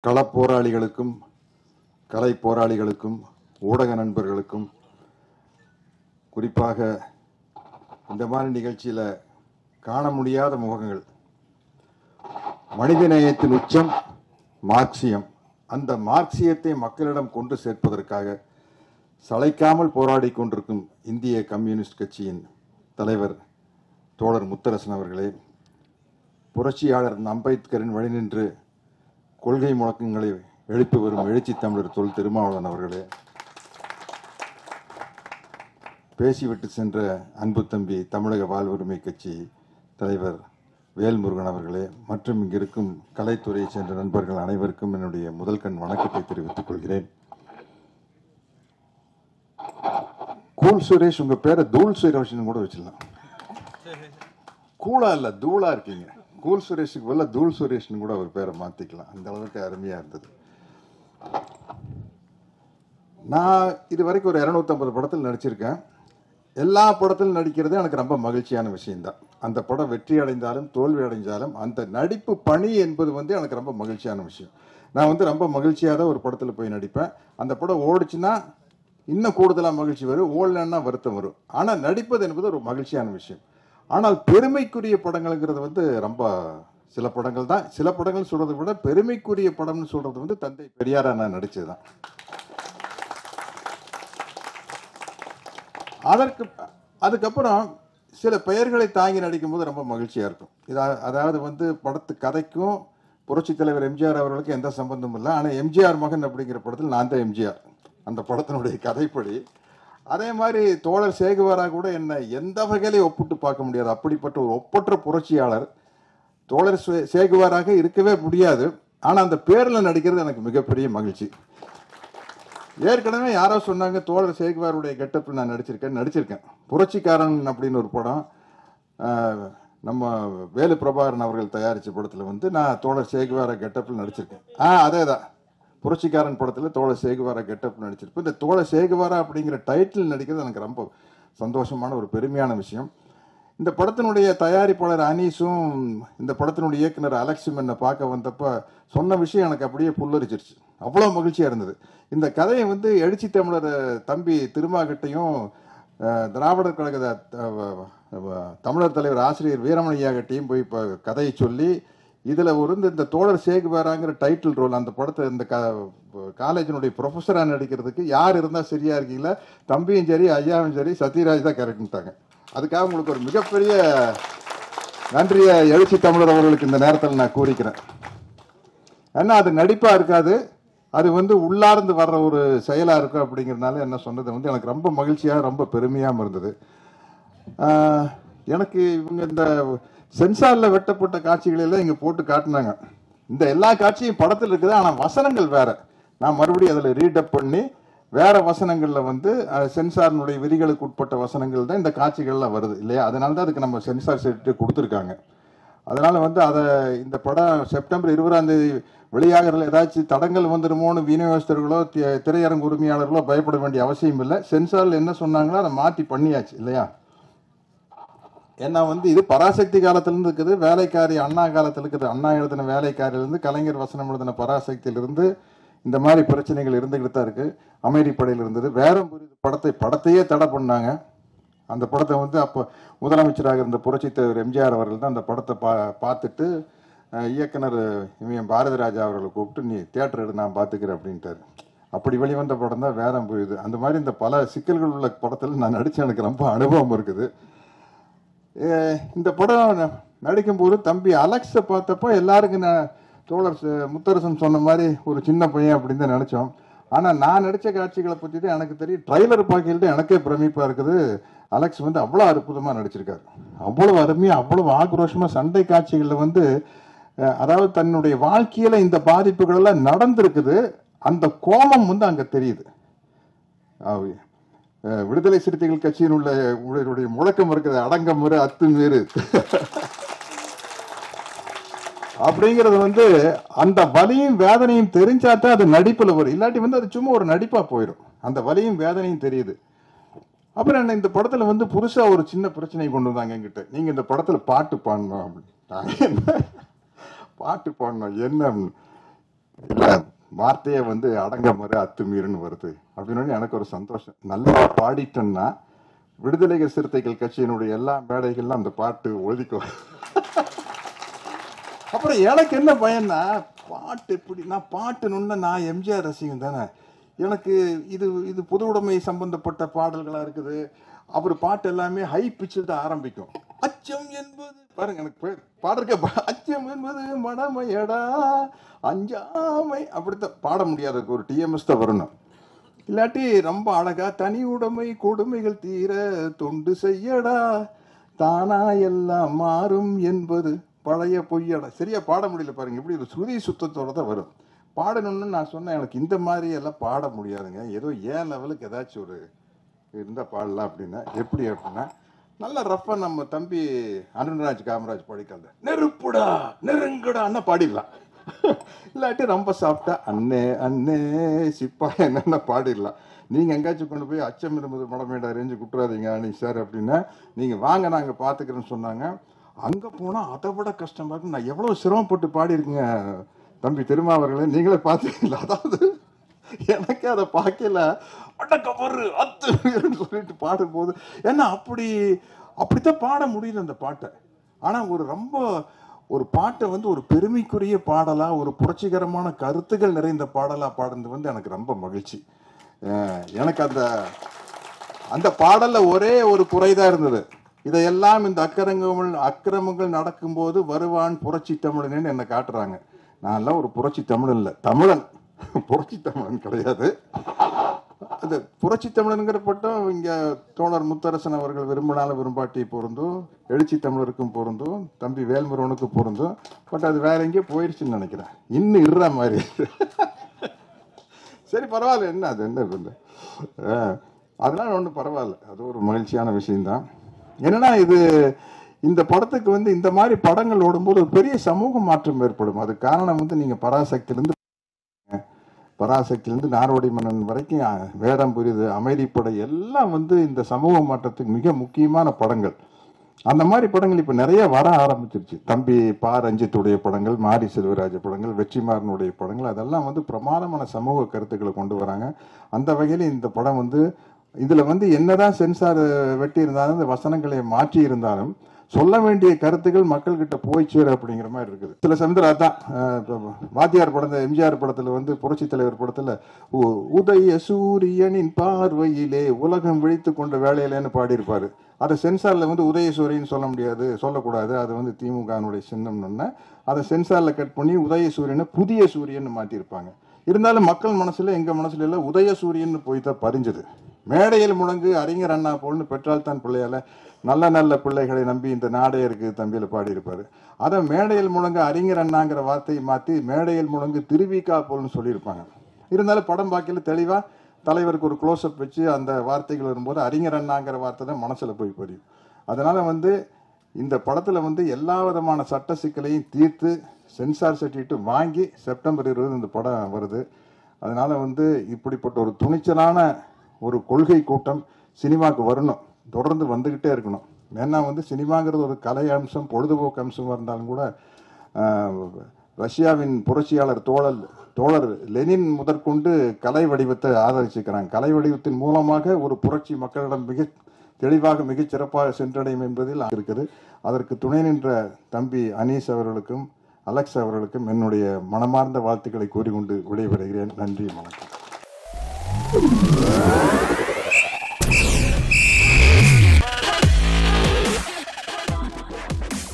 களப்போராளிகளுக்கும் கலை போராளிகளுக்கும் ஊடக நண்பர்களுக்கும் குறிப்பாக இந்த மாதிரி நிகழ்ச்சியில் காண முடியாத முகங்கள், மனிதநேயத்தின் உச்சம் மார்க்சியம். அந்த மார்க்சியத்தை மக்களிடம் கொண்டு சேர்ப்பதற்காக சளைக்காமல் போராடி கொண்டிருக்கும் இந்திய கம்யூனிஸ்ட் கட்சியின் தலைவர் தோழர் முத்தரசன் அவர்களே, புரட்சியாளர் அம்பேத்கரின் வழி நின்று கொள்கை முழக்கங்களை எழுப்பி வரும் எழுச்சி தமிழர் தொல் திருமாவளவன் அவர்களே, பேசிவிட்டு சென்ற அன்பு தம்பி தமிழக வாழ்வுரிமை கட்சி தலைவர் வேல்முருகன் அவர்களே, மற்றும் இங்கிருக்கும் கலைத்துறையை சேர்ந்த நண்பர்கள் அனைவருக்கும் என்னுடைய முதல் கண் வணக்கத்தை தெரிவித்துக் கொள்கிறேன். கூல் சுரேஷ், உங்க பேரை தூள் சுரேஷ் கூட வச்சிடலாம். கூலா இல்ல, தூளா இருக்கீங்க. கூல் சுரேஷுக்கு பதிலா தூள் சுரேஷ்னு கூட அவர் பேரை மாத்திக்கலாம். அந்த அளவுக்கு அருமையா இருந்தது. நான் இது வரைக்கும் ஒரு 250 படத்தில் நடிச்சிருக்கேன். எல்லா படத்திலும் நடிக்கிறது எனக்கு ரொம்ப மகிழ்ச்சியான விஷயம்தான். அந்த படம் வெற்றி அடைந்தாலும் தோல்வி அடைஞ்சாலும் அந்த நடிப்பு பணி என்பது எனக்கு ரொம்ப மகிழ்ச்சியான விஷயம். நான் ரொம்ப மகிழ்ச்சியாக தான் ஒரு படத்தில் போய் நடிப்பேன். அந்த படம் ஓடிச்சுன்னா இன்னும் கூடுதலாக மகிழ்ச்சி வரும், ஓடலன்னா வருத்தம் வரும். ஆனால் நடிப்பது என்பது ஒரு மகிழ்ச்சியான விஷயம். ஆனால் பெருமைக்குரிய படங்கள்ங்கிறது ரொம்ப சில படங்கள் தான். சில படங்கள் சொல்றதை விட பெருமைக்குரிய படம்னு சொல்றது தந்தை பெரியாரா நான் நடிச்சதுதான். அதுக்கப்புறம் சில பெயர்களை தாங்கி நடிக்கும் போது ரொம்ப மகிழ்ச்சியா இருக்கும். அதாவது படத்து கதைக்கும் புரட்சி தலைவர் எம்ஜிஆர் அவர்களுக்கு எந்த சம்பந்தமும் இல்லை. ஆனால் எம்ஜிஆர் மகன் அப்படிங்கிற படத்தில் நான் தான் எம்ஜிஆர், அந்த படத்தினுடைய கதைப்படி. அதே மாதிரி தோழர் சேகுவாரா கூட என்ன எந்த வகையிலையும் ஒப்பிட்டு பார்க்க முடியாது. அப்படிப்பட்ட ஒரு ஒப்பற்ற புரட்சியாளர் தோழர் சேகுவாராக இருக்கவே முடியாது. ஆனால் அந்த பேரில் நடிக்கிறது எனக்கு மிகப்பெரிய மகிழ்ச்சி. ஏற்கனவே யாரோ சொன்னாங்க தோழர் சேகுவாருடைய கெட்டப்பில் நான் நடிச்சிருக்கேன். புரட்சிக்காரன் அப்படின்னு ஒரு படம் நம்ம வேலு பிரபாகரன் அவர்கள் தயாரித்த படத்தில் நான் தோழர் சேகுவாரா கெட்டப்பில் நடிச்சிருக்கேன். அதே தான், புரட்சிக்காரன் படத்தில் தோழர் சேகுவாரா கெட்டப் நடிச்சிருப்பேன். இந்த தோழர் சேகுவாரா அப்படிங்கிற டைட்டில் நடிக்கிறது எனக்கு ரொம்ப சந்தோஷமான ஒரு பெருமையான விஷயம். இந்த படத்தினுடைய தயாரிப்பாளர் அனீஸும் இந்த படத்தினுடைய இயக்குனர் அலெக்ஸும் என்னை பார்க்க வந்தப்ப சொன்ன விஷயம் எனக்கு அப்படியே புல்லரிச்சிருச்சு. அவ்வளோ மகிழ்ச்சியாக இருந்தது. இந்த கதையை எழுச்சி தமிழர் தம்பி திருமாகிட்டையும் திராவிடர் கழக தமிழர் தலைவர் ஆசிரியர் வீரமணியா கிட்டையும் போய் இப்போ கதையை சொல்லி இதில் இந்த தோழர் சேகுவாராங்கிற டைட்டில் ரோல் அந்த படத்தை இந்த காலேஜினுடைய ப்ரொஃபஸராக நடிக்கிறதுக்கு யார் இருந்தால் சரியா இருக்கீங்களா, தம்பியும் சரி ஐயாவும் சரி சத்யராஜ் தான் கரெக்டுட்டாங்க. அதுக்காக உங்களுக்கு ஒரு மிகப்பெரிய நன்றியை எழுச்சி தமிழர் அவர்களுக்கு இந்த நேரத்தில் நான் கூறிக்கிறேன். ஏன்னா அது நடிப்பாக இருக்காது, அது உள்ளார்ந்து வர்ற ஒரு செயலாக இருக்கும். அப்படிங்கிறதுனால என்ன சொன்னது எனக்கு ரொம்ப மகிழ்ச்சியாக ரொம்ப பெருமையாகவும் இருந்தது. எனக்கு இவங்க இந்த சென்சாரில் வெட்டப்பட்ட காட்சிகள் எல்லாம் இங்கே போட்டு காட்டினாங்க. இந்த எல்லா காட்சியும் படத்தில் இருக்குது, ஆனால் வசனங்கள் வேற. நான் மறுபடியும் அதில் ரீடப் பண்ணி வேற வசனங்களில் சென்சாரினுடைய விதிகளுக்கு உட்பட்ட வசனங்கள் தான் இந்த காட்சிகள்லாம் வருது இல்லையா. அதனால தான் அதுக்கு நம்ம சென்சார் சர்டிஃபிகேட் கொடுத்துருக்காங்க. அதனால அதை இந்த படம் செப்டம்பர் 20ஆம் தேதி வெளியாகிறதுல ஏதாச்சும் தடங்கள் வந்துடுமோன்னு விநியோகஸ்தர்களோ திரையரங்கு உரிமையாளர்களோ பயப்பட வேண்டிய அவசியம் இல்லை. சென்சாரில் என்ன சொன்னாங்களோ அதை மாற்றி பண்ணியாச்சு இல்லையா. ஏன்னா இது பராசக்தி காலத்திலிருந்து இருக்குது, வேலைக்காரி அண்ணா காலத்தில் இருக்குது. அண்ணா எழுதின வேலைக்காரிலிருந்து கலைஞர் வசனம் எழுதின பராசக்தியிலிருந்து இந்த மாதிரி பிரச்சனைகள் இருந்துகிட்டு தான் இருக்கு. அமைதிப்படையில் இருந்தது. வேறம் படத்தையே தடை பண்ணாங்க. அந்த படத்தை அப்போ முதலமைச்சராக இருந்த புரட்சி தலைவர் எம்ஜிஆர் அவர்கள் தான் அந்த படத்தை பார்த்துட்டு இயக்குனர் பாரதிராஜா அவர்களை கூப்பிட்டு நீ தியேட்டர் எடு நான் பார்த்துக்கிறேன் அப்படின்ட்டாரு. அப்படி வெளிவந்த படம் தான் வேறம் போயுது. அந்த மாதிரி இந்த பல சிக்கல்கள் உள்ள படத்தில் நான் நடிச்சு எனக்கு ரொம்ப அனுபவம் இருக்குது. இந்த படம் நடிக்கும்போது தம்பி அலெக்ஸை பார்த்தப்போ எல்லாருக்கும் தோழர் முத்தரசன் சொன்ன மாதிரி ஒரு சின்ன பையன் அப்படின்னு தான் நினைச்சோம். ஆனால் நான் நடித்த காட்சிகளை பற்றி தான் எனக்கு தெரியும். ட்ரைலர் பார்க்கையில் தான் எனக்கே பிரமிப்பாக இருக்குது. அலெக்ஸ் அவ்வளோ அற்புதமாக நடிச்சிருக்காரு. அவ்வளோ அருமையாக அவ்வளோ ஆக்ரோஷமாக சண்டை காட்சிகளில் அதாவது தன்னுடைய வாழ்க்கையில் இந்த பாதிப்புகள் எல்லாம் நடந்திருக்குது. அந்த கோபம் அங்கே தெரியுது. விடுதலை சிறுத்தைகள் கட்சியின் உள்ள முழக்கம் இருக்குது, அடங்கம் வேறு அத்தும் வேறு அப்படிங்கிறது அந்த வலியும் வேதனையும் தெரிஞ்சாதான் அது நடிப்புல வரும். இல்லாட்டி அது சும்மா ஒரு நடிப்பா போயிடும். அந்த வலியும் வேதனையும் தெரியுது. அப்புறம் என்ன இந்த படத்துல புதுசா ஒரு சின்ன பிரச்சனை கொண்டு வந்தாங்க என்கிட்ட. நீங்க இந்த படத்துல பாட்டு பாடணும் அப்படின்னு. பாட்டு பாடணும் என்ன இல்ல வார்த்தையை வந்து அடங்க மறு அத்துமீறுன்னு வருது அப்படின்னு எனக்கு ஒரு சந்தோஷம். நல்லா பாடிட்டேன்னா விடுதலைகள் சிறுத்தைகள் கட்சியினுடைய எல்லா மேடைகள்லாம் அந்த பாட்டு ஒதுக்கும். அப்புறம் எனக்கு என்ன பயன்னா, பாட்டு எப்படி நான் பாட்டுன்னு நான் எம்ஜிஆர் ரசிகன் தானே. எனக்கு இது இது பொது உடைமை சம்பந்தப்பட்ட பாடல்களா இருக்குது. அவர் பாட்டு எல்லாமே ஹை பிச்சில் தான் ஆரம்பிக்கும். அச்சம் என்பது பாருங்க, எனக்கு பாடுறக்க அச்சம் என்பது மனமையடா அஞ்சாமை அப்படித்தான் பாட முடியாது. ஒரு டிஎம்எஸ் தான் வரணும். இல்லாட்டி ரொம்ப அழகா தனி உடைமை கொடுமைகள் தீர தொண்டு செய்யடா தானா எல்லாம் மாறும் என்பது பழைய பொய்யடா. சரியா பாட முடியல பாருங்க. இப்படி ஒரு ஸ்ருதி சுத்தத்தோட தான் வரும். பாடணும்னு நான் சொன்னேன். எனக்கு இந்த மாதிரி எல்லாம் பாட முடியாதுங்க. ஏதோ ஏன் லெவலுக்கு ஏதாச்சும் ஒரு இருந்தால் பாடலாம் அப்படின்னா எப்படி அப்படின்னா, நல்லா ரஃபா நம்ம தம்பி அருண்ராஜ் காமராஜ் படிக்காத நெருப்புடா நெருங்குடான்னா பாடிடலாம். இல்லாட்டி ரொம்ப சாப்பிட்டா அண்ணே அண்ணே சிப்பா என்னென்ன பாடிடலாம். நீங்கள் எங்கேயாச்சும் கொண்டு போய் அச்சம் இருந்தது மடமேடா ரேஞ்சு குட்டுறாதீங்க அனி சார் அப்படின்னா, நீங்கள் வாங்க நாங்கள் பார்த்துக்கிறேன்னு சொன்னாங்க. அங்கே போனால் அதை விட கஷ்டமாக இருக்கு. நான் எவ்வளோ சிரமப்பட்டு பாடியிருக்கேங்க தம்பி திருமாவர்களே, நீங்களே பார்த்துக்கல. அதாவது எனக்கு அதை பார்க்கல அடக்க பொரு அத்துன்னு சொல்லிட்டு பாடும்போது ஏன்னா அப்படித்தான் பாட முடியல அந்த பாட்டை. ஆனால் ரொம்ப ஒரு பாட்டை வந்து ஒரு பெருமைக்குரிய பாடலா, ஒரு புரட்சிகரமான கருத்துக்கள் நிறைந்த பாடலா பாடுறது வந்து எனக்கு ரொம்ப மகிழ்ச்சி. எனக்கு அந்த பாடல்ல ஒரே ஒரு குறைதான் இருந்தது. இதையெல்லாம் இந்த அக்கிரமங்கள் நடக்கும்போது வருவான் புரட்சி தமிழன் என்ன காட்டுறாங்க. நான் எல்லாம் ஒரு புரட்சி தமிழன் இல்லை, தமிழன். புரட்சி தமிழன் கிடையாது. அது புரட்சி தமிழன்கிற பட்டம் இங்க தோழர் முத்தரசன் அவர்கள் விரும்பினாலும் விரும்பாட்டி பொருந்தும், எழுச்சி தமிழருக்கும் பொருந்தும், தம்பி வேல்முருகனுக்கு பொருந்தும். பட் அது வேற எங்கேயோ போயிடுச்சுன்னு நினைக்கிறேன். இன்னும் இருற மாதிரி. சரி பரவாயில்ல, என்ன அது என்ன இல்லை, அதனால ஒன்றும் பரவாயில்ல. அது ஒரு மகிழ்ச்சியான விஷயம்தான். என்னன்னா இந்த படத்துக்கு வந்து இந்த மாதிரி படங்கள் ஓடும்போது ஒரு பெரிய சமூக மாற்றம் ஏற்படும். அது காரணம் வந்து நீங்க பராசக்தியிலிருந்து நாரோடி மன்னன் வரைக்கும் வேடம் புரியுது அமைதிப்படை எல்லாம் வந்து இந்த சமூக மாற்றத்துக்கு மிக முக்கியமான படங்கள். அந்த மாதிரி படங்கள் இப்ப நிறைய வர ஆரம்பிச்சிருச்சு. தம்பி பா ரஞ்சித்துடைய படங்கள், மாரி செல்வராஜ படங்கள், வெற்றிமாறனுடைய படங்கள், அதெல்லாம் வந்து பிரமாதமான சமூக கருத்துக்களை கொண்டு வராங்க. அந்த வகையில் இந்த படம் வந்து இதுல வந்து என்னதான் சென்சார் வெட்டி இருந்தாலும் இந்த வசனங்களை மாற்றி இருந்தாலும் சொல்ல வேண்டிய கருத்துக்கள் மக்கள் கிட்ட போய் சேரு அப்படிங்கிற மாதிரி இருக்குது. சில சமயத்தில் அதான் வாத்தியார் படம், எம்ஜிஆர் படத்துல வந்து புரட்சி தலைவர் படத்துல உதய சூரியனின் பார்வையிலே உலகம் விழித்து கொண்ட வேலையிலேன்னு பாடியிருப்பாரு. அதை சென்சார்ல வந்து உதய சூரியன் சொல்ல முடியாது, சொல்லக்கூடாது, அது வந்து திமுகனுடைய சின்னம்னு அதை சென்சார்ல கட் பண்ணி உதய சூரியனை புதிய சூரியன் மாற்றிருப்பாங்க. இருந்தாலும் மக்கள் மனசுல எங்க மனசுல எல்லாம் உதய சூரியன் போய் தான் பறிஞ்சது. மேடையில் முழங்கு அறிஞர் அண்ணா போல்னு பெற்றால் தான் பிள்ளையால நல்ல நல்ல பிள்ளைகளை நம்பி இந்த நாடே இருக்கு தம்பியில பாடி இருப்பாரு. அதை மேடையில் முழங்கு அறிஞர் அண்ணாங்கிற வார்த்தையை மாற்றி மேடையில் முழங்கு திருவிக்கா போல்னு சொல்லியிருப்பாங்க. இருந்தாலும் படம் பார்க்கல தெளிவா தலைவருக்கு ஒரு க்ளோஸ்அப் வச்சு அந்த வார்த்தைகள் வரும்போது அறிஞர் அண்ணாங்கிற வார்த்தை தான் மனசுல போய் பதியும். அதனால வந்து இந்த படத்துல வந்து எல்லா விதமான சட்ட சிக்கலையும் தீர்த்து சென்சார் சர்டிஃபிகேட் வாங்கி செப்டம்பர் 20 இந்த படம் வருது. அதனால வந்து இப்படிப்பட்ட ஒரு துணிச்சலான ஒரு கொள்கை கூட்டம் சினிமாவுக்கு வரணும், தொடர்ந்து வந்துகிட்டே இருக்கணும். ஏன்னா வந்து சினிமாங்கிறது ஒரு கலை அம்சம், பொழுதுபோக்கு அம்சமாக இருந்தாலும் கூட ரஷ்யாவின் புரட்சியாளர் தோழர் லெனின் முதற்கொண்டு கலை வடிவத்தை ஆதரிச்சுக்கிறாங்க. கலை வடிவத்தின் மூலமாக ஒரு புரட்சி மக்களிடம் மிக தெளிவாக மிகச் சிறப்பாக சென்றடையும் என்பதில் இருக்குது. அதற்கு துணை நின்ற தம்பி அனீஸ் அவர்களுக்கும் அலெக்ஸ் அவர்களுக்கும் என்னுடைய மனமார்ந்த வாழ்த்துக்களை கூறிக்கொண்டு விடைபெறுகிறேன். நன்றி, வணக்கம்.